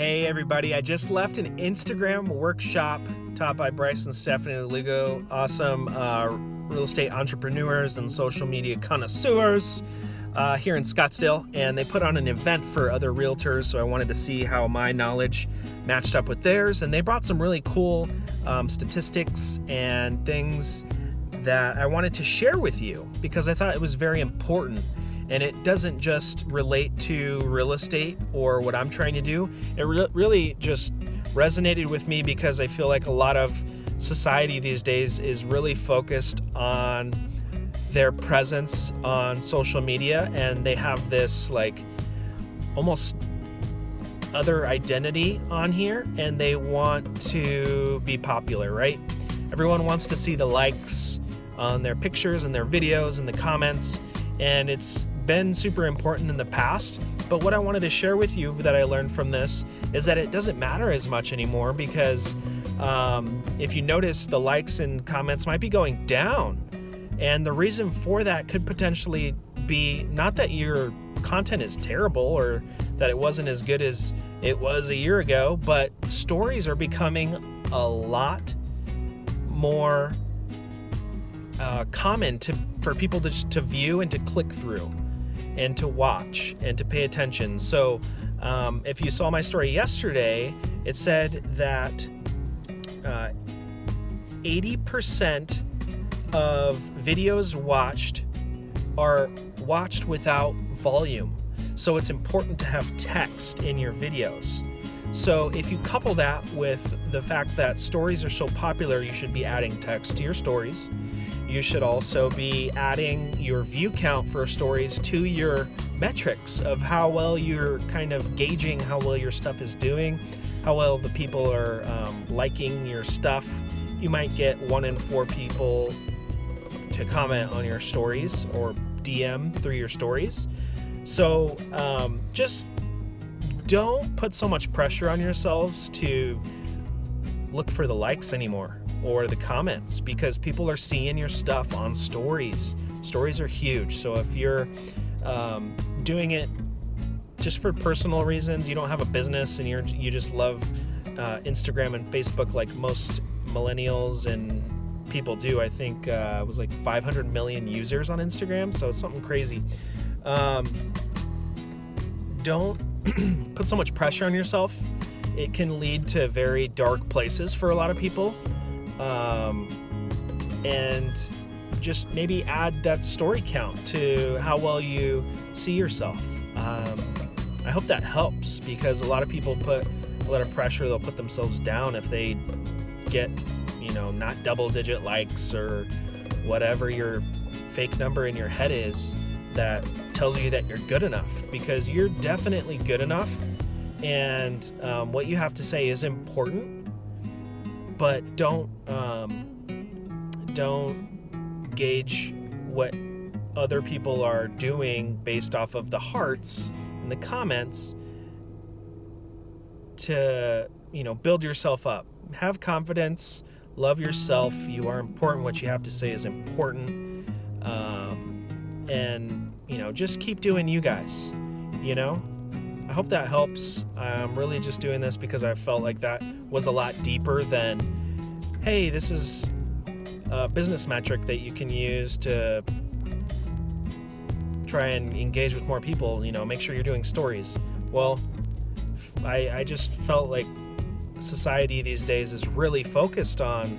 Hey everybody, I just left an Instagram workshop taught by Bryce and Stephanie Lugo, awesome real estate entrepreneurs and social media connoisseurs here in Scottsdale, and they put on an event for other realtors, so I wanted to see how my knowledge matched up with theirs, and they brought some really cool statistics and things that I wanted to share with you because I thought it was very important. And it doesn't just relate to real estate or what I'm trying to do. It really just resonated with me because I feel like a lot of society these days is really focused on their presence on social media, and they have this like almost other identity on here, and they want to be popular, right? Everyone wants to see the likes on their pictures and their videos and the comments, and it's been super important in the past, but what I wanted to share with you that I learned from this is that it doesn't matter as much anymore because if you notice, the likes and comments might be going down, and the reason for that could potentially be not that your content is terrible or that it wasn't as good as it was a year ago, but stories are becoming a lot more common for people to view and to click through and to watch and to pay attention. So if you saw my story yesterday, it said that 80% of videos watched are watched without volume. So it's important to have text in your videos. So if you couple that with the fact that stories are so popular, you should be adding text to your stories. You should also be adding your view count for stories to your metrics of how well you're kind of gauging how well your stuff is doing, how well the people are liking your stuff. You might get 1 in 4 people to comment on your stories or DM through your stories. So just don't put so much pressure on yourselves to look for the likes anymore or the comments, because people are seeing your stuff on stories. Stories are huge. So if you're doing it just for personal reasons, you don't have a business and you just love Instagram and Facebook like most millennials and people do. I think it was like 500 million users on Instagram, so it's something crazy. Don't put so much pressure on yourself. It can lead to very dark places for a lot of people. And just maybe add that story count to how well you see yourself. I hope that helps, because a lot of people put a lot of pressure. They'll put themselves down if they get, not double-digit likes or whatever your fake number in your head is that tells you that you're good enough, because you're definitely good enough. And what you have to say is important, but don't gauge what other people are doing based off of the hearts and the comments to, build yourself up. Have confidence, love yourself. You are important. What you have to say is important. And, just keep doing you guys, I hope that helps. I'm really just doing this because I felt like that was a lot deeper than, hey, this is a business metric that you can use to try and engage with more people, make sure you're doing stories. Well, I just felt like society these days is really focused on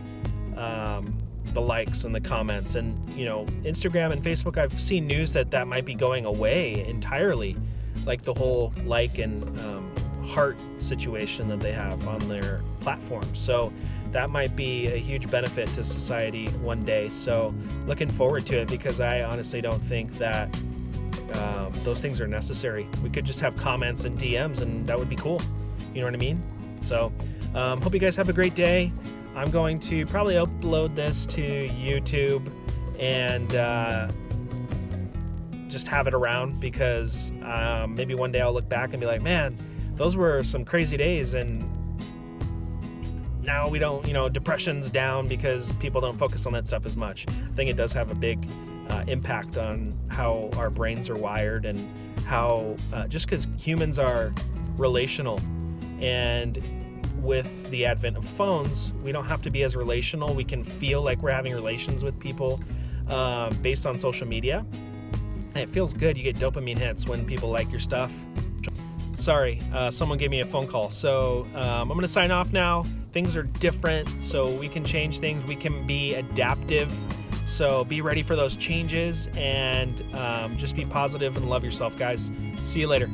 the likes and the comments, and, Instagram and Facebook, I've seen news that might be going away entirely, like the whole like and heart situation that they have on their platform. So that might be a huge benefit to society one day. So looking forward to it, because I honestly don't think that those things are necessary. We could just have comments and DMs, and that would be cool. You know what I mean? So hope you guys have a great day. I'm going to probably upload this to YouTube and just have it around, because maybe one day I'll look back and be like, man, those were some crazy days, and now we don't, depression's down because people don't focus on that stuff as much. I think it does have a big impact on how our brains are wired, and how just because humans are relational And with the advent of phones, we don't have to be as relational. We can feel like we're having relations with people based on social media. And it feels good. You get dopamine hits when people like your stuff. Sorry, someone gave me a phone call. So I'm going to sign off now. Things are different, so we can change things. We can be adaptive. So be ready for those changes and just be positive and love yourself, guys. See you later.